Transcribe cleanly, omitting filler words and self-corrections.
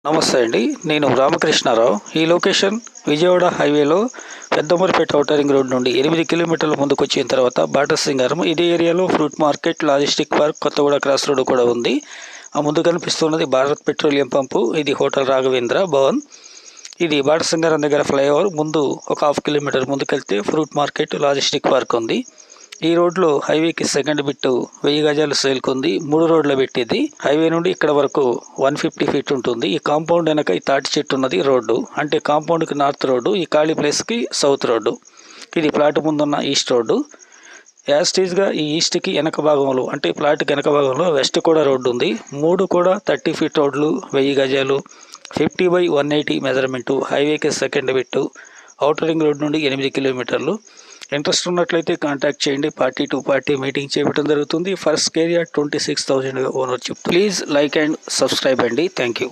నమస్తే అండి, నేను రామకృష్ణారావు. ఈ లొకేషన్ విజయవాడ హైవేలో పెద్దమరిపేట ఔటర్ రింగ్ రోడ్ నుండి 8 కిలోమీటర్ల ముందుకు వచ్చిన తర్వాత బాటా సింగారం. ఇదే ఏరియాలో fruit market, logistic park, Kothaguda cross road కూడా ఉంది. ఆ ముందు కనిపిస్తున్నది భారత్ పెట్రోలియం పంపు. ఇది హోటల్ రాఘవేంద్ర భవన్. ఇది బాటా సింగారం దగ్గర ఫ్లైఓవర్ ముందు ఒక 1/2 కిలోమీటర్ ముందుకెళ్తే ఫ్రూట్ మార్కెట్, లాజిస్టిక్ పార్క్ ఉంది. ఈ రోడ్లో హైవేకి సెకండ్ బిట్ 1000 గజాలు సేల్కు ఉంది. 3 రోడ్ల పెట్టింది. హైవే నుండి ఇక్కడ వరకు 150 ఫీట్ ఉంటుంది. ఈ కాంపౌండ్ వెనక ఈ తాటి చెట్టు ఉన్నది రోడ్డు, అంటే కాంపౌండ్కి నార్త్ రోడ్డు, ఈ ఖాళీ ప్లేస్కి సౌత్ రోడ్డు. ఇది ప్లాట్ ముందున్న ఈస్ట్ రోడ్డు. యాస్టీజ్గా ఈ ఈస్ట్కి వెనక భాగంలో, అంటే ప్లాట్కి వెనక భాగంలో వెస్ట్ కూడా రోడ్డు ఉంది. 3 కూడా 30 ఫీట్ రోడ్లు, 1000 గజాలు, 50/180 మెజర్మెంటు. హైవేకి second bit. Outer ring road నుండి 8 కిలోమీటర్లు. ఇంట్రెస్ట్ ఉన్నట్లయితే కాంటాక్ట్ చేయండి. పార్టీ టు పార్టీ మీటింగ్ చేయడం జరుగుతుంది. ఫస్ట్ ఏరియా 26,000 ఓనర్ చెప్తారు. ప్లీజ్ లైక్ అండ్ సబ్స్క్రైబ్ అండి. Thank you.